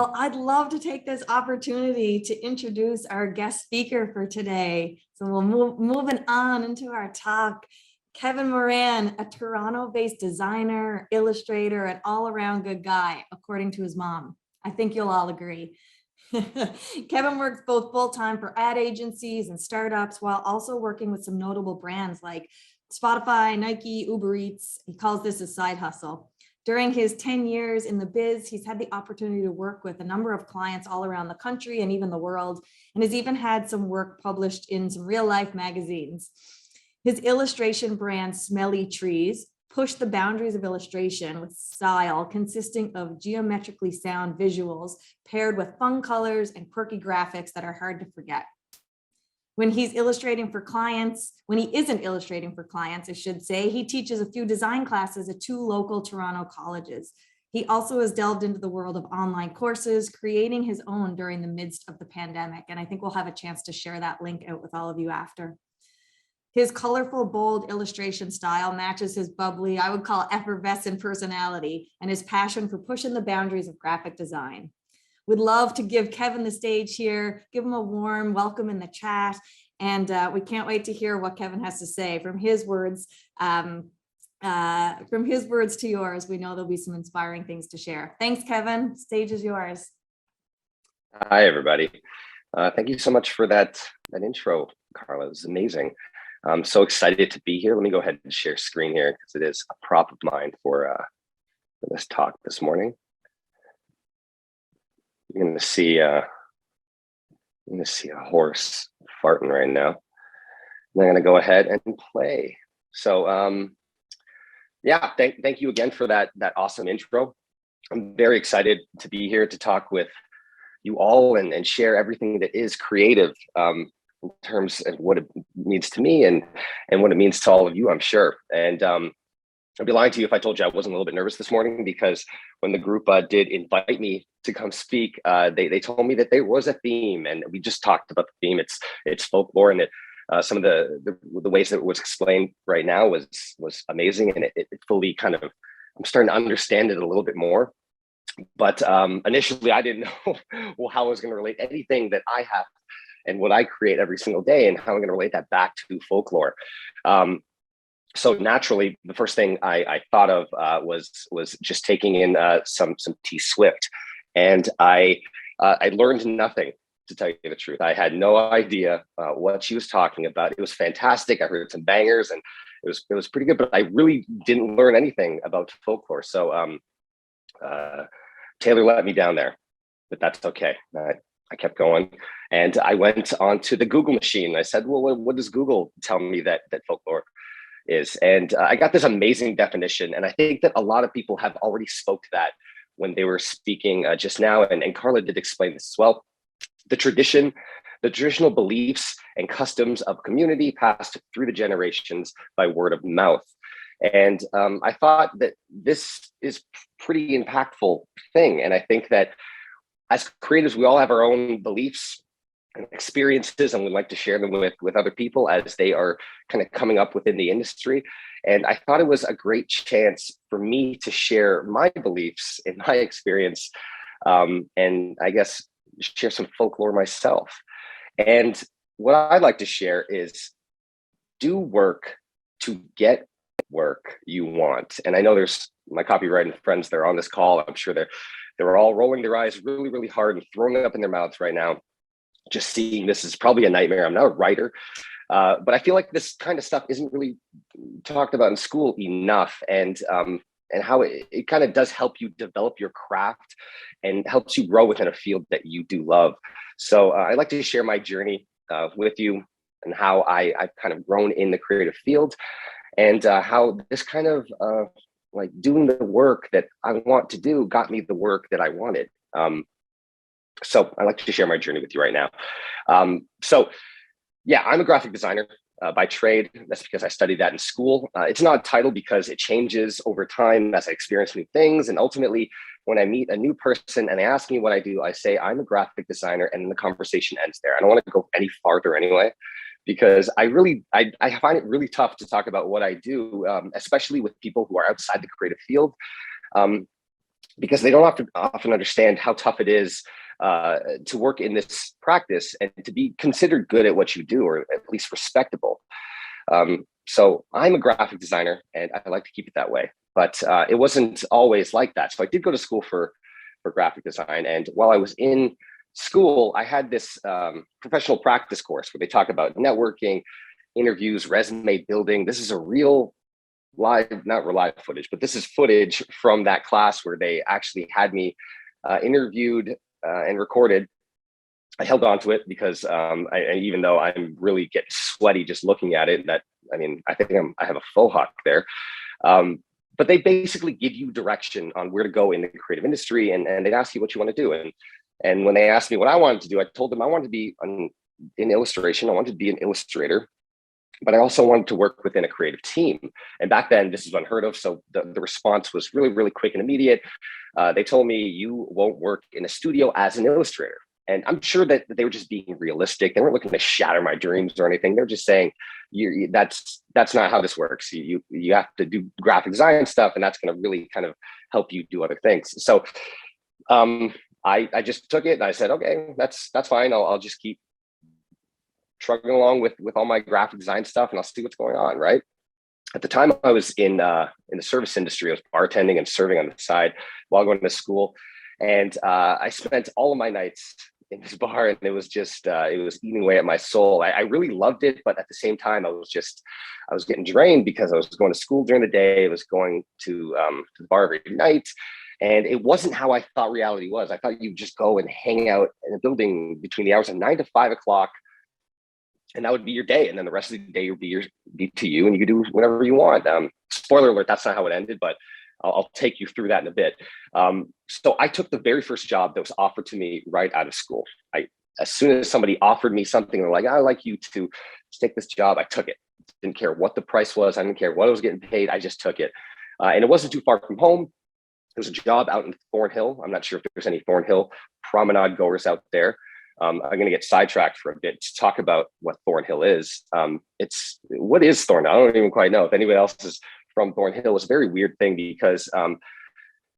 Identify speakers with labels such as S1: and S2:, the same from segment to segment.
S1: Well, I'd love to take this opportunity to introduce our guest speaker for today. So we'll moving on into our talk. Kevin Moran, a Toronto-based designer, illustrator, and all-around good guy, according to his mom. I think you'll all agree. Kevin works both full-time for ad agencies and startups while also working with some notable brands like Spotify, Nike, Uber Eats. He calls this a side hustle. During his 10 years in the biz, he's had the opportunity to work with a number of clients all around the country and even the world, and has even had some work published in some real life magazines. His illustration brand, Smelly Trees, pushed the boundaries of illustration with style consisting of geometrically sound visuals paired with fun colors and quirky graphics that are hard to forget. When he's illustrating for clients, when he isn't illustrating for clients, I should say, he teaches a few design classes at 2 local Toronto colleges. He also has delved into the world of online courses, creating his own during the midst of the pandemic. And I think we'll have a chance to share that link out with all of you after. His colorful, bold illustration style matches his bubbly, I would call effervescent personality, and his passion for pushing the boundaries of graphic design. We'd love to give Kevin the stage here, give him a warm welcome in the chat, and we can't wait to hear what Kevin has to say. From his words to yours, we know there'll be some inspiring things to share. Thanks, Kevin. Stage is yours.
S2: Hi, everybody. Thank you so much for that intro, Carla. It was amazing. I'm so excited to be here. Let me go ahead and share screen here because it is a prop of mine for this talk this morning. You're going to see a horse farting right now. And I'm going to go ahead and play. So yeah, thank you again for that awesome intro. I'm very excited to be here to talk with you all and share everything that is creative in terms of what it means to me and what it means to all of you, I'm sure. And I'd be lying to you if I told you I wasn't a little bit nervous this morning, because when the group did invite me to come speak, they told me that there was a theme, and we just talked about the theme. It's folklore, and some of the ways that it was explained right now was amazing, and it fully kind of, I'm starting to understand it a little bit more. But initially, I didn't know how I was going to relate anything that I have and what I create every single day, and how I'm going to relate that back to folklore. So naturally, the first thing I thought of was just taking in some T Swift, and I learned nothing, to tell you the truth. I had no idea what she was talking about. It was fantastic. I heard some bangers, and it was pretty good, but I really didn't learn anything about folklore. So Taylor let me down there, but that's okay. I kept going, and I went onto the Google machine. I said, well, what does Google tell me that folklore is? And I got this amazing definition. And I think that a lot of people have already spoke to that when they were speaking just now. And Carla did explain this as well. The traditional beliefs and customs of community passed through the generations by word of mouth. And I thought that this is pretty impactful thing. And I think that as creatives, we all have our own beliefs and experiences, and we like to share them with other people as they are kind of coming up within the industry. And I thought it was a great chance for me to share my beliefs and my experience, and I guess share some folklore myself. And what I'd like to share is do work to get work you want. And I know there's my copywriting friends, they're on this call. I'm sure they're all rolling their eyes really, really hard and throwing it up in their mouths right now. Just seeing this is probably a nightmare. I'm not a writer, but I feel like this kind of stuff isn't really talked about in school enough, and how it kind of does help you develop your craft and helps you grow within a field that you do love. So I'd like to share my journey with you and how I've kind of grown in the creative field, and how this kind of like doing the work that I want to do got me the work that I wanted. So I'd like to share my journey with you right now. So yeah, I'm a graphic designer by trade. That's because I studied that in school. It's not a title because it changes over time as I experience new things. And ultimately, when I meet a new person and they ask me what I do, I say I'm a graphic designer, and then the conversation ends there. I don't want to go any farther anyway, because I find it really tough to talk about what I do, especially with people who are outside the creative field. because they don't often understand how tough it is to work in this practice and to be considered good at what you do, or at least respectable. So I'm a graphic designer, and I like to keep it that way. But it wasn't always like that. So I did go to school for graphic design. And while I was in school, I had this professional practice course where they talk about networking, interviews, resume building. This is a real live, not live footage, but this is footage from that class where they actually had me interviewed and recorded. I held on to it because even though I'm really getting sweaty just looking at it, I think I have a faux hawk there. But they basically give you direction on where to go in the creative industry, and they'd ask you what you want to do. And when they asked me what I wanted to do, I told them I wanted to be in illustration. I wanted to be an illustrator, but I also wanted to work within a creative team. And back then, this is unheard of. So the response was really, really quick and immediate. They told me, you won't work in a studio as an illustrator. And I'm sure that they were just being realistic. They weren't looking to shatter my dreams or anything. They're just saying, that's not how this works. You have to do graphic design stuff, and that's going to really kind of help you do other things. So I just took it and I said, okay, that's fine. I'll just keep trucking along with all my graphic design stuff, and I'll see what's going on. Right. At the time, I was in the service industry. I was bartending and serving on the side while going to school. And I spent all of my nights in this bar, and it was just it was eating away at my soul. I really loved it, but at the same time, I was getting drained because I was going to school during the day. I was going to the bar every night, and it wasn't how I thought reality was. I thought you'd just go and hang out in a building between the hours of 9 to 5 o'clock, and that would be your day. And then the rest of the day would be to you, and you could do whatever you want. Spoiler alert, that's not how it ended, but I'll take you through that in a bit. So I took the very first job that was offered to me right out of school. As soon as somebody offered me something, they're like, I'd like you to take this job, I took it. Didn't care what the price was. I didn't care what I was getting paid. I just took it. And it wasn't too far from home. It was a job out in Thornhill. I'm not sure if there's any Thornhill promenade goers out there. I'm going to get sidetracked for a bit to talk about what Thornhill is. What is Thornhill? I don't even quite know. If anybody else is from Thornhill, was a very weird thing because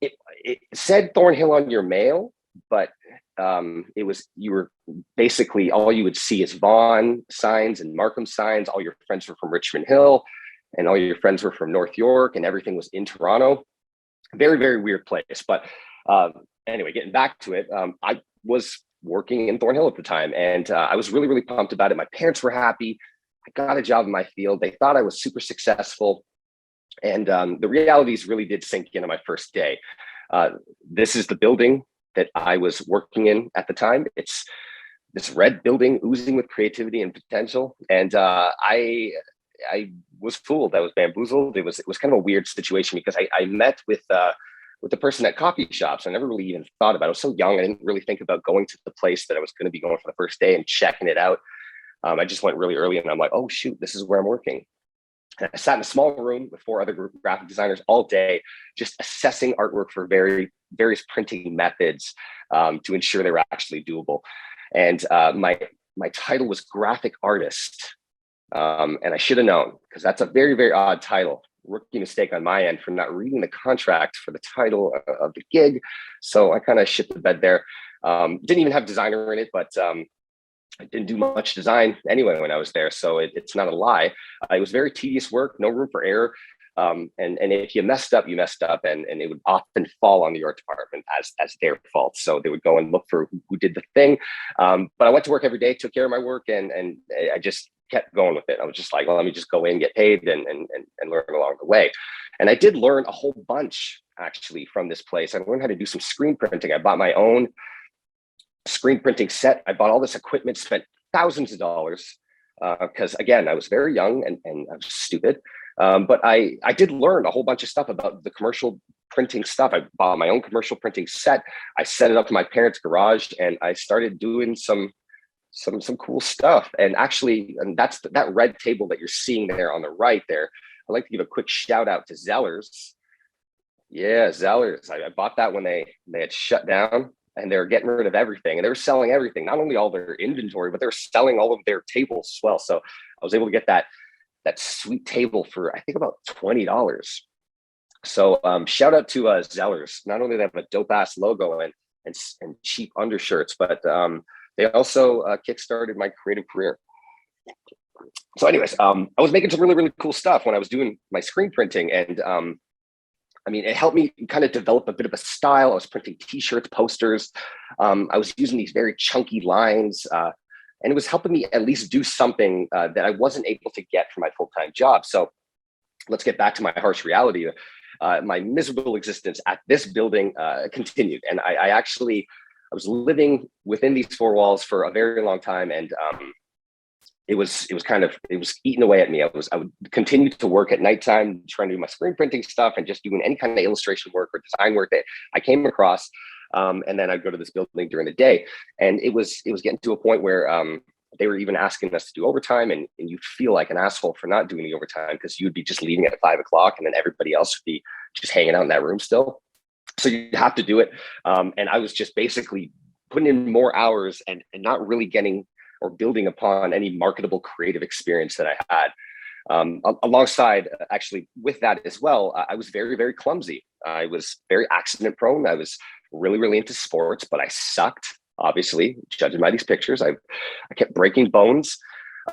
S2: it said Thornhill on your mail, but you were basically, all you would see is Vaughan signs and Markham signs. All your friends were from Richmond Hill, and all your friends were from North York, and everything was in Toronto. Very, very weird place. But anyway, getting back to it, I was working in Thornhill at the time, and I was really, really pumped about it. My parents were happy. I got a job in my field. They thought I was super successful. And the realities really did sink in on my first day. This is the building that I was working in at the time. It's this red building oozing with creativity and potential. And I was fooled. I was bamboozled. It was kind of a weird situation because I met with the person at coffee shops. I never really even thought about it. I was so young. I didn't really think about going to the place that I was going to be going for the first day and checking it out. I just went really early, and I'm like, oh shoot, this is where I'm working. And I sat in a small room with 4 other graphic designers all day, just assessing artwork for various printing methods to ensure they were actually doable. And my title was graphic artist. And I should have known, because that's a very, very odd title. Rookie mistake on my end for not reading the contract for the title of the gig. So I kind of shit the bed there. Didn't even have designer in it, but I didn't do much design anyway when I was there. So it's not a lie. It was very tedious work, no room for error. And if you messed up, you messed up, and it would often fall on the art department as their fault. So they would go and look for who did the thing. But I went to work every day, took care of my work, and I just kept going with it. I was just like, well, let me just go in, get paid, and learn along the way. And I did learn a whole bunch actually from this place. I learned how to do some screen printing. I bought my own screen printing set. I bought all this equipment, spent thousands of dollars because again, I was very young and I was stupid. But I did learn a whole bunch of stuff about the commercial printing stuff. I bought my own commercial printing set. I set it up in my parents' garage, and I started doing some cool stuff. And actually, and that's that red table that you're seeing there on the right there. I'd like to give a quick shout out to Zellers. Yeah, Zellers. I bought that when they had shut down, and they were getting rid of everything, and they were selling everything, not only all their inventory, but they were selling all of their tables as well. So I was able to get that sweet table for, I think, about $20. So shout out to Zellers. Not only they have a dope ass logo and cheap undershirts, but they also kickstarted my creative career. So anyways, I was making some really, really cool stuff when I was doing my screen printing. And I mean, it helped me kind of develop a bit of a style. I was printing t-shirts, posters. I was using these very chunky lines. And it was helping me at least do something that I wasn't able to get from my full-time job. So let's get back to my harsh reality. My miserable existence at this building continued. And I was living within these four walls for a very long time. And it was eating away at me. I would continue to work at nighttime, trying to do my screen printing stuff and just doing any kind of illustration work or design work that I came across. And then I'd go to this building during the day. And it was getting to a point where they were even asking us to do overtime, and you'd feel like an asshole for not doing the overtime because you'd be just leaving at 5 o'clock and then everybody else would be just hanging out in that room still. So you'd have to do it. And I was just basically putting in more hours and not really getting or building upon any marketable creative experience that I had. Alongside, actually, with that as well, I was very, very clumsy. I was very accident prone. I was really, really into sports, but I sucked, obviously, judging by these pictures. I kept breaking bones,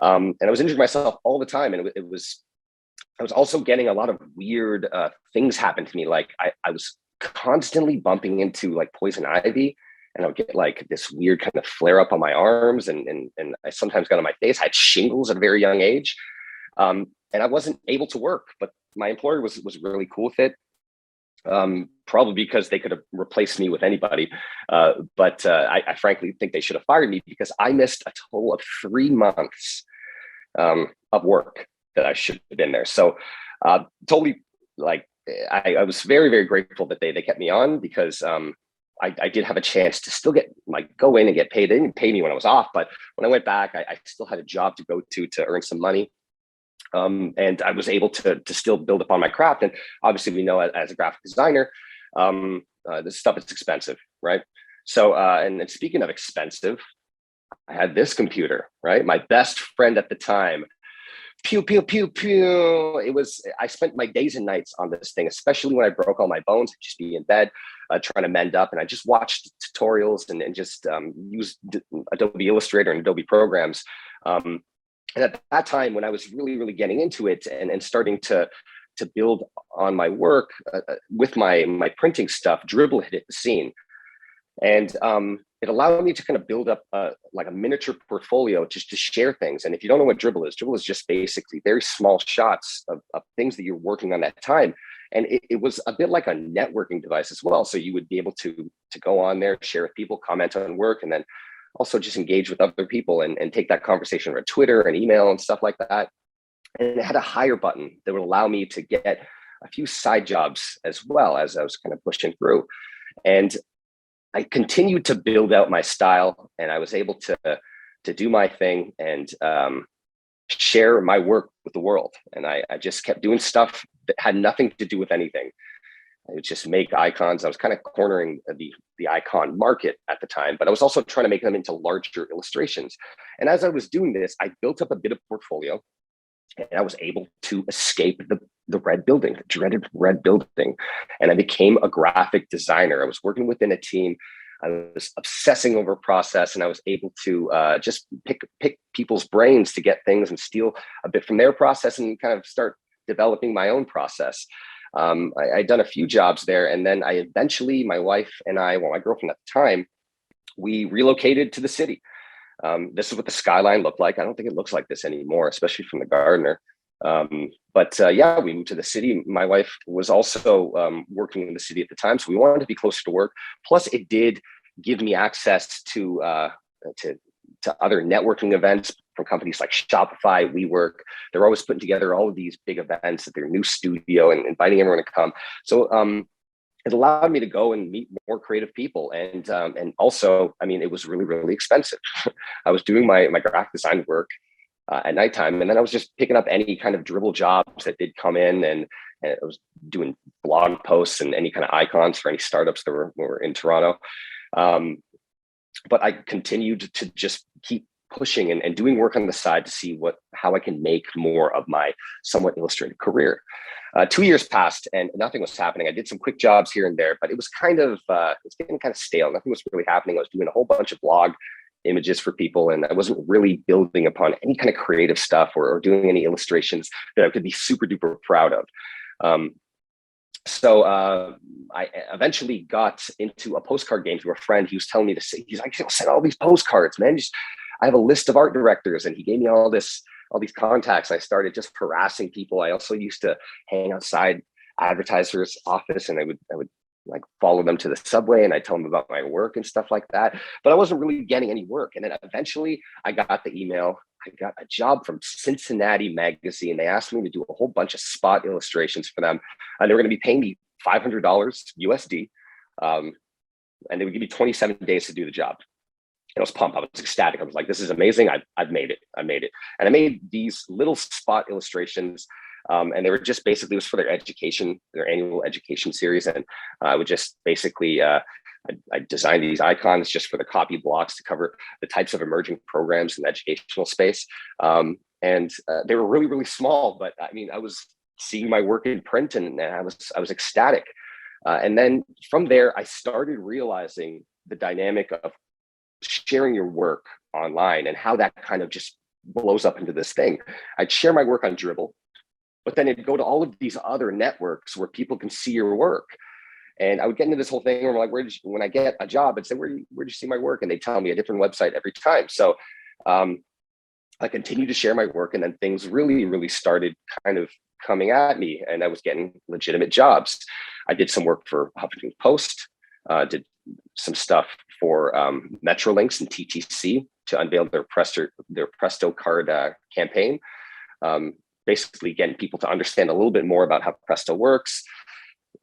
S2: and I was injuring myself all the time. And I was also getting a lot of weird things happen to me. Like I was constantly bumping into like poison ivy, and I would get like this weird kind of flare up on my arms, and I sometimes got on my face. I had shingles at a very young age, and I wasn't able to work. But my employer was really cool with it, probably because they could have replaced me with anybody. But I frankly think they should have fired me because I missed a total of 3 months of work that I should have been there. So totally, like I was very, very grateful that they kept me on because I did have a chance to still go in and get paid. They didn't pay me when I was off, but when I went back, I still had a job to go to earn some money. And I was able to still build upon my craft. And obviously we know as a graphic designer, this stuff is expensive, right? So, and speaking of expensive, I had this computer, right? My best friend at the time. Pew, pew, pew, pew. I spent my days and nights on this thing, especially when I broke all my bones. I'd just be in bed trying to mend up. And I just watched tutorials and just used Adobe Illustrator and Adobe programs. And at that time, when I was really, really getting into it and starting to build on my work with my printing stuff, Dribbble had hit the scene. And it allowed me to kind of build up like a miniature portfolio just to share things. And if you don't know what Dribbble is just basically very small shots of things that you're working on at time. And it was a bit like a networking device as well. So you would be able to go on there, share with people, comment on work, and then also just engage with other people and take that conversation on Twitter and email and stuff like that. And it had a hire button that would allow me to get a few side jobs as well as I was kind of pushing through. And I continued to build out my style, and I was able to do my thing and share my work with the world. And I just kept doing stuff that had nothing to do with anything. I would just make icons. I was kind of cornering the icon market at the time, but I was also trying to make them into larger illustrations. And as I was doing this, I built up a bit of portfolio, and I was able to escape the red building, the dreaded red building. And I became a graphic designer. I was working within a team. I was obsessing over process, and I was able to just pick people's brains to get things and steal a bit from their process and kind of start developing my own process. I'd done a few jobs there, and then I eventually, my wife and I, well, my girlfriend at the time, we relocated to the city. This is what the skyline looked like. I don't think it looks like this anymore, especially from the Gardner. But yeah, we moved to the city. My wife was also working in the city at the time, so we wanted to be closer to work. Plus, it did give me access to other networking events from companies like Shopify, WeWork. They're always putting together all of these big events at their new studio and inviting everyone to come. So it allowed me to go and meet more creative people. And also, I mean, it was really, really expensive. I was doing my graphic design work at nighttime, and then I was just picking up any kind of Dribbble jobs that did come in, and I was doing blog posts and any kind of icons for any startups that were in Toronto. But I continued to just keep pushing and doing work on the side to see how I can make more of my somewhat illustrative career. 2 years passed and nothing was happening. I did some quick jobs here and there, but it was kind of, it was getting kind of stale. Nothing was really happening. I was doing a whole bunch of blog images for people, and I wasn't really building upon any kind of creative stuff or doing any illustrations that I could be super duper proud of. So I eventually got into a postcard game through a friend. He was telling me to say, he's like, send all these postcards, man. I have a list of art directors, and he gave me all these contacts. I started just harassing people. I also used to hang outside advertisers' office, and I would like follow them to the subway, and I tell them about my work and stuff like that. But I wasn't really getting any work. And then eventually I got the email. I got a job from Cincinnati Magazine. They asked me to do a whole bunch of spot illustrations for them. And they were going to be paying me $500 USD. And they would give me 27 days to do the job. And I was pumped. I was ecstatic. I was like, this is amazing. I've made it. I made it. And I made these little spot illustrations. And they were just basically, it was for their annual education series. And I would just basically, I designed these icons just for the copy blocks to cover the types of emerging programs in the educational space. And they were really, really small, but I mean, I was seeing my work in print, and I was ecstatic. And then from there, I started realizing the dynamic of sharing your work online and how that kind of just blows up into this thing. I'd share my work on Dribbble, but then it'd go to all of these other networks where people can see your work. And I would get into this whole thing where I'm like, when I get a job, I'd say, where'd you see my work? And they tell me a different website every time. So I continued to share my work, and then things really, really started kind of coming at me, and I was getting legitimate jobs. I did some work for Huffington Post, did some stuff for Metrolinx and TTC to unveil their Presto card campaign. Basically getting people to understand a little bit more about how Presto works.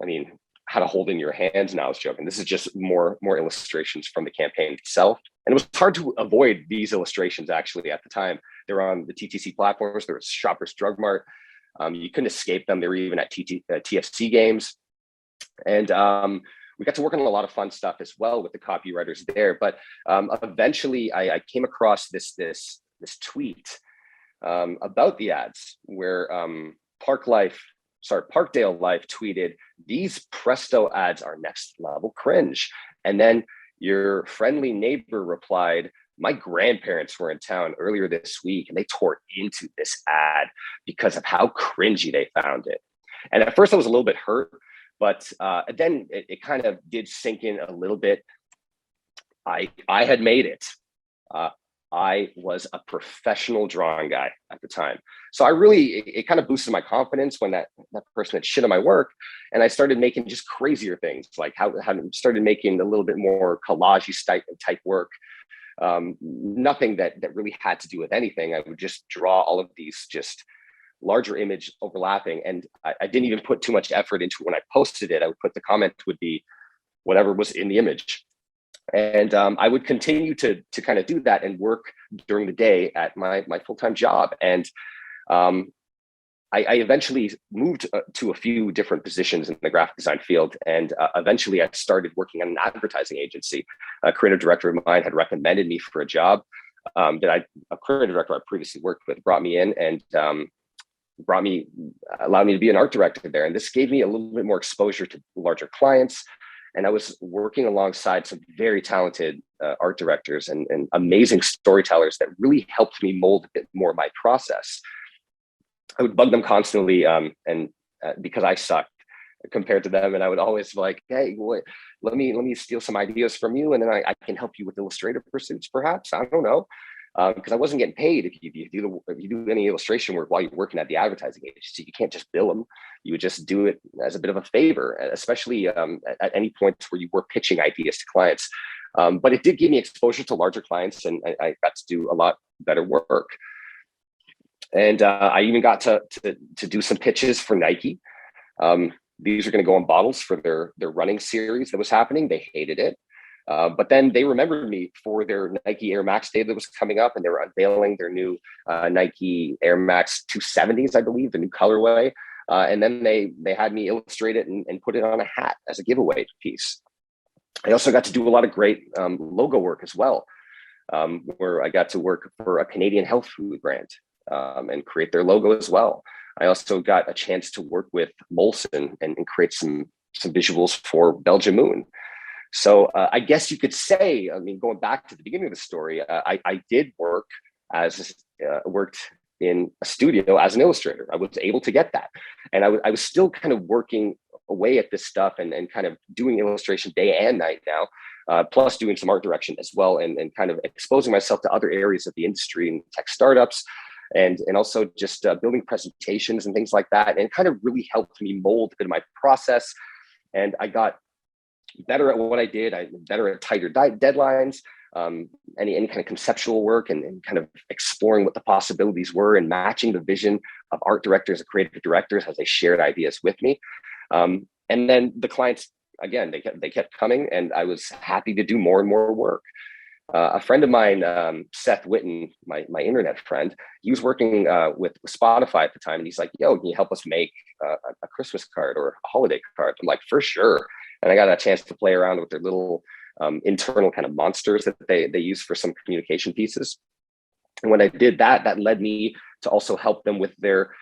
S2: I mean, how to hold in your hands. Now I was joking. This is just more illustrations from the campaign itself. And it was hard to avoid these illustrations actually at the time. They were on the TTC platforms. There was Shoppers Drug Mart. You couldn't escape them. They were even at TFC games. And we got to work on a lot of fun stuff as well with the copywriters there. But eventually I came across this tweet about the ads where Parkdale Life tweeted, "These Presto ads are next level cringe." And then your friendly neighbor replied, "My grandparents were in town earlier this week and they tore into this ad because of how cringy they found it." And at first I was a little bit hurt, but then it kind of did sink in a little bit. I had made it. I was a professional drawing guy at the time. So it kind of boosted my confidence when that person had shit on my work. And I started making just crazier things, like how I started making a little bit more collage-y type work. Nothing that really had to do with anything. I would just draw all of these just larger image overlapping. And I didn't even put too much effort into it. When I posted it, I would put the comment would be whatever was in the image. And I would continue to kind of do that and work during the day at my full-time job. And I eventually moved to a few different positions in the graphic design field. And eventually I started working at an advertising agency. A creative director of mine had recommended me for a job a creative director I previously worked with brought me in and allowed me to be an art director there. And this gave me a little bit more exposure to larger clients. And I was working alongside some very talented art directors and amazing storytellers that really helped me mold a bit more of my process. I would bug them constantly because I sucked compared to them. And I would always be like, "Hey, let me steal some ideas from you. And then I can help you with illustrative pursuits, perhaps. I don't know." Because I wasn't getting paid if you do any illustration work while you're working at the advertising agency. You can't just bill them. You would just do it as a bit of a favor, especially at any point where you were pitching ideas to clients. But it did give me exposure to larger clients, and I got to do a lot better work. And I even got to do some pitches for Nike. These are going to go on bottles for their running series that was happening. They hated it. But then they remembered me for their Nike Air Max Day that was coming up, and they were unveiling their new Nike Air Max 270s, I believe, the new colorway. And then they had me illustrate it and put it on a hat as a giveaway piece. I also got to do a lot of great logo work as well. where I got to work for a Canadian health food brand and create their logo as well. I also got a chance to work with Molson and create some visuals for Belgium Moon. So I guess you could say, I mean, going back to the beginning of the story, I did work worked in a studio as an illustrator. I was able to get that. And I was still kind of working away at this stuff and kind of doing illustration day and night now, plus doing some art direction as well, and kind of exposing myself to other areas of the industry and tech startups, and also just building presentations and things like that. And it kind of really helped me mold a bit of my process. And I got better at what I did. I better at tighter deadlines, any kind of conceptual work, and kind of exploring what the possibilities were and matching the vision of art directors and creative directors as they shared ideas with me. And then the clients, again, they kept coming, and I was happy to do more and more work. A friend of mine, Seth Witten, my internet friend, he was working with Spotify at the time, and he's like, "Yo, can you help us make a Christmas card or a holiday card?" I'm like, "For sure." And I got a chance to play around with their little internal kind of monsters that they use for some communication pieces. And when I did that, that led me to also help them with their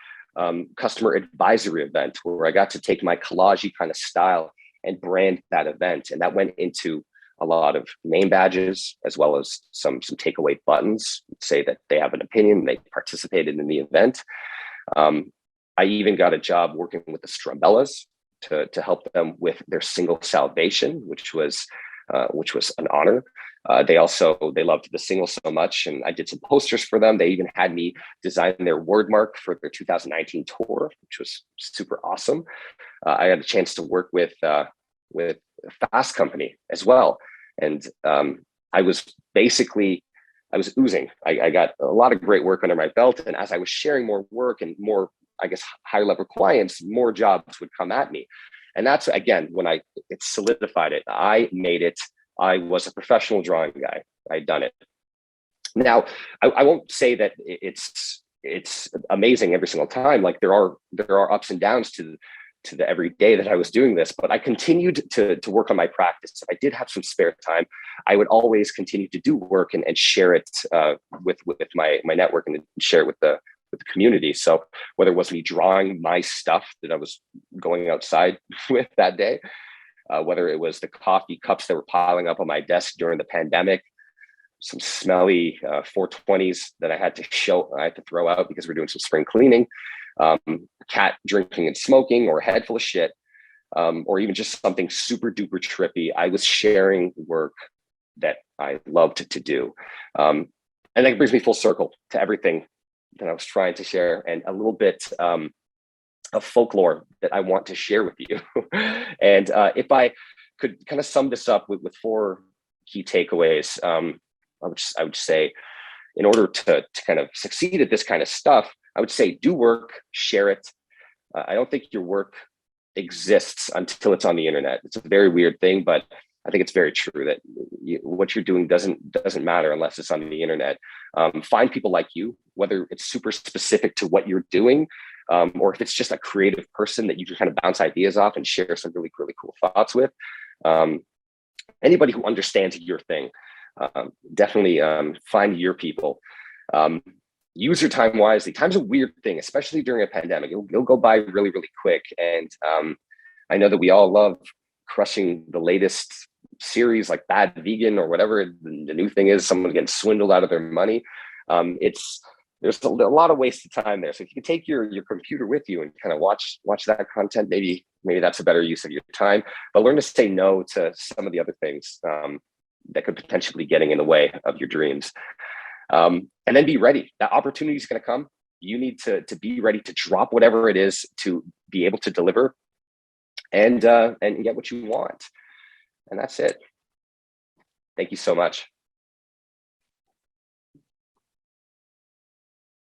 S2: customer advisory event, where I got to take my collage kind of style and brand that event. And that went into a lot of name badges, as well as some takeaway buttons, say that they have an opinion, they participated in the event. I even got a job working with the Strumbellas to help them with their single salvation, which was an honor. They loved the single so much, and I did some posters for them. They even had me design their word mark for their 2019 tour, which was super awesome. I had a chance to work with Fast Company as well, and I was oozing. I got a lot of great work under my belt, and as I was sharing more work and more, I guess, higher level clients, more jobs would come at me. And that's, again, when it solidified it. I made it. I was a professional drawing guy. I'd done it. Now, I won't say that it's amazing every single time. Like there are ups and downs to the every day that I was doing this, but I continued to work on my practice. If I did have some spare time, I would always continue to do work and share it with my network, and share it with the community. So whether it was me drawing my stuff that I was going outside with that day, whether it was the coffee cups that were piling up on my desk during the pandemic, some smelly 420s that I had to throw out because we're doing some spring cleaning, a cat drinking and smoking, or a head full of shit, or even just something super duper trippy, I was sharing work that I loved to do. And that brings me full circle to everything that I was trying to share, and a little bit of folklore that I want to share with you. And if I could kind of sum this up with 4 key takeaways, I would say, in order to kind of succeed at this kind of stuff, I would say do work, share it. I don't think your work exists until it's on the internet. It's a very weird thing, but I think it's very true that what you're doing doesn't matter unless it's on the internet. Find people like you, whether it's super specific to what you're doing, or if it's just a creative person that you can kind of bounce ideas off and share some really, really cool thoughts with. Anybody who understands your thing, definitely find your people. Use your time wisely. Time's a weird thing, especially during a pandemic. It'll go by really, really quick. And I know that we all love crushing the latest series like Bad Vegan or whatever the new thing is, someone getting swindled out of their money. There's a lot of wasted time there. So if you can take your computer with you and kind of watch that content, maybe that's a better use of your time. But learn to say no to some of the other things that could potentially be getting in the way of your dreams. And then be ready. That opportunity is going to come. You need to be ready to drop whatever it is to be able to deliver and get what you want. And that's it. Thank you so much.